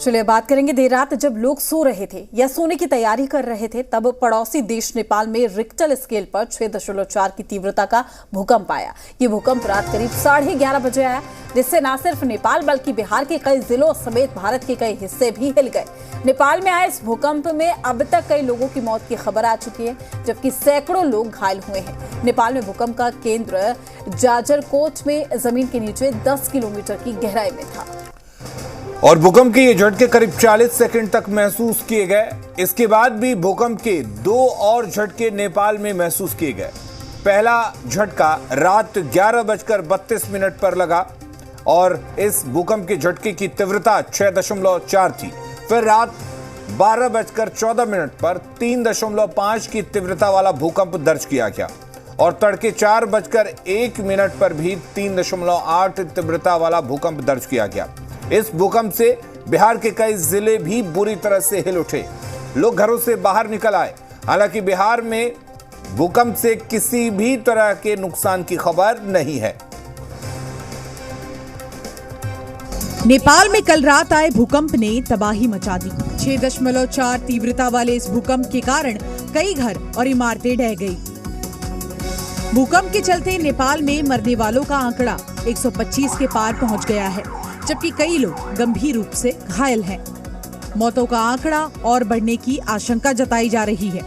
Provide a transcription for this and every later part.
चलिए बात करेंगे। देर रात जब लोग सो रहे थे या सोने की तैयारी कर रहे थे, तब पड़ोसी देश नेपाल में रिक्टर स्केल पर 6.4 की तीव्रता का भूकंप आया। ये भूकंप रात करीब 11:30 बजे आया, जिससे न सिर्फ नेपाल बल्कि बिहार के कई जिलों समेत भारत के कई हिस्से भी हिल गए। नेपाल में आए इस भूकंप में अब तक कई लोगों की मौत की खबर आ चुकी है, जबकि सैकड़ों लोग घायल हुए हैं। नेपाल में भूकंप का केंद्र जाजरकोट में जमीन के नीचे 10 किलोमीटर की गहराई में था और भूकंप के ये झटके करीब 40 सेकंड तक महसूस किए गए। इसके बाद भी भूकंप के 2 और झटके नेपाल में महसूस किए गए। पहला झटका रात 11:32 पर लगा और इस भूकंप के झटके की तीव्रता 6.4 थी। फिर रात 12:14 पर 3.5 की तीव्रता वाला भूकंप दर्ज किया गया और तड़के 4:01 पर भी 3.8 तीव्रता वाला भूकंप दर्ज किया गया। इस भूकंप से बिहार के कई जिले भी बुरी तरह से हिल उठे। लोग घरों से बाहर निकल आए। हालांकि बिहार में भूकंप से किसी भी तरह के नुकसान की खबर नहीं है। नेपाल में कल रात आए भूकंप ने तबाही मचा दी। 6.4 तीव्रता वाले इस भूकंप के कारण कई घर और इमारतें ढह गई। भूकंप के चलते नेपाल में मरने वालों का आंकड़ा 125 के पार पहुंच गया है, जबकि कई लोग गंभीर रूप से घायल हैं। मौतों का आंकड़ा और बढ़ने की आशंका जताई जा रही है।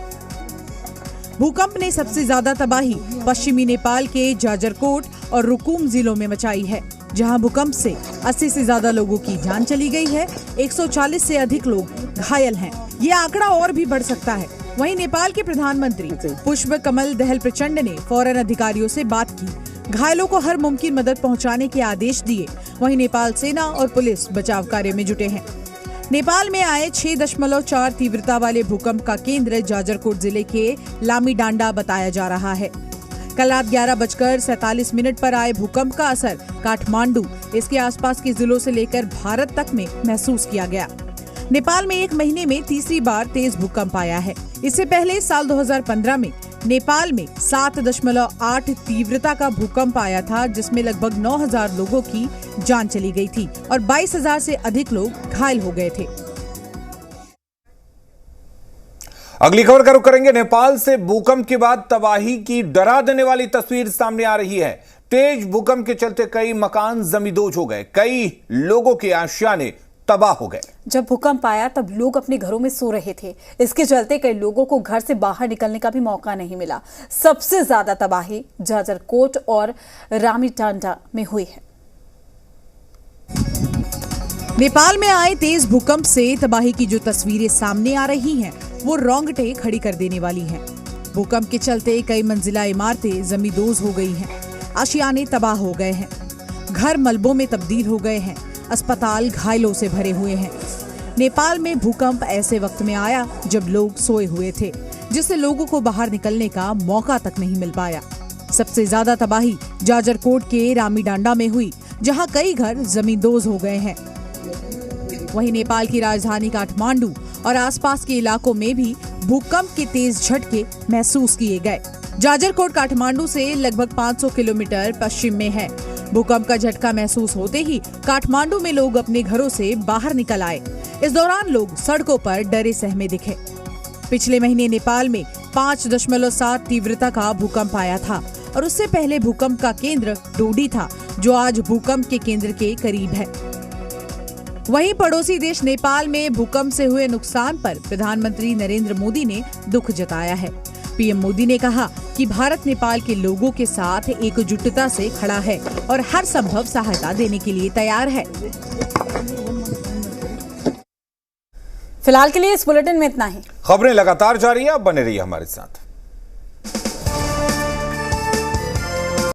भूकंप ने सबसे ज्यादा तबाही पश्चिमी नेपाल के जाजरकोट और रुकुम जिलों में मचाई है, जहां भूकंप से 80 से ज्यादा लोगों की जान चली गई है। 140 से अधिक लोग घायल हैं। ये आंकड़ा और भी बढ़ सकता है। वहीं नेपाल के प्रधानमंत्री पुष्प कमल दहल प्रचंड ने फौरन अधिकारियों से बात की, घायलों को हर मुमकिन मदद पहुंचाने के आदेश दिए। वहीं नेपाल सेना और पुलिस बचाव कार्य में जुटे हैं। नेपाल में आए 6.4 तीव्रता वाले भूकंप का केंद्र जाजरकोट जिले के लामीडांडा बताया जा रहा है। कल रात 11:47 पर आए भूकंप का असर काठमांडू, इसके आसपास के जिलों से लेकर भारत तक में महसूस किया गया। नेपाल में एक महीने में तीसरी बार तेज भूकंप आया है। इससे पहले साल 2015 में नेपाल में 7.8 तीव्रता का भूकंप आया था, जिसमें लगभग 9,000 लोगों की जान चली गई थी और 22,000 से अधिक लोग घायल हो गए थे। अगली खबर का रुख करेंगे। नेपाल से भूकंप के बाद तबाही की डरा देने वाली तस्वीर सामने आ रही है। तेज भूकंप के चलते कई मकान जमींदोज हो गए, कई लोगों के आशियाने तबाह हो गए। जब भूकंप आया तब लोग अपने घरों में सो रहे थे। इसके चलते कई लोगों को घर से बाहर निकलने का भी मौका नहीं मिला। सबसे ज्यादा तबाही जाजरकोट और रामीटांडा में हुई है। नेपाल में आए तेज भूकंप से तबाही की जो तस्वीरें सामने आ रही हैं, वो रोंगटे खड़ी कर देने वाली हैं। भूकंप के चलते कई मंजिला इमारतें जमींदोज हो गई हैं, आशियाने तबाह हो गए हैं, घर मलबों में तब्दील हो गए हैं, अस्पताल घायलों से भरे हुए हैं। नेपाल में भूकंप ऐसे वक्त में आया जब लोग सोए हुए थे, जिससे लोगों को बाहर निकलने का मौका तक नहीं मिल पाया। सबसे ज्यादा तबाही जाजरकोट के रामीडांडा में हुई, जहां कई घर जमींदोज हो गए हैं। वहीं नेपाल की राजधानी काठमांडू और आसपास के इलाकों में भी भूकंप के तेज झटके महसूस किए गए। जाजरकोट काठमांडू से लगभग 500 किलोमीटर पश्चिम में है। भूकंप का झटका महसूस होते ही काठमांडू में लोग अपने घरों से बाहर निकल आए। इस दौरान लोग सड़कों पर डरे सहमे दिखे। पिछले महीने नेपाल में 5.7 तीव्रता का भूकंप आया था और उससे पहले भूकंप का केंद्र डोडी था, जो आज भूकंप के केंद्र के करीब है। वहीं पड़ोसी देश नेपाल में भूकंप से हुए नुकसान पर प्रधानमंत्री नरेंद्र मोदी ने दुख जताया है। पीएम मोदी ने कहा कि भारत नेपाल के लोगों के साथ एकजुटता से खड़ा है और हर संभव सहायता देने के लिए तैयार है। फिलहाल के लिए इस बुलेटिन में इतना ही। खबरें लगातार जारी है, अब बने रहिए हमारे साथ।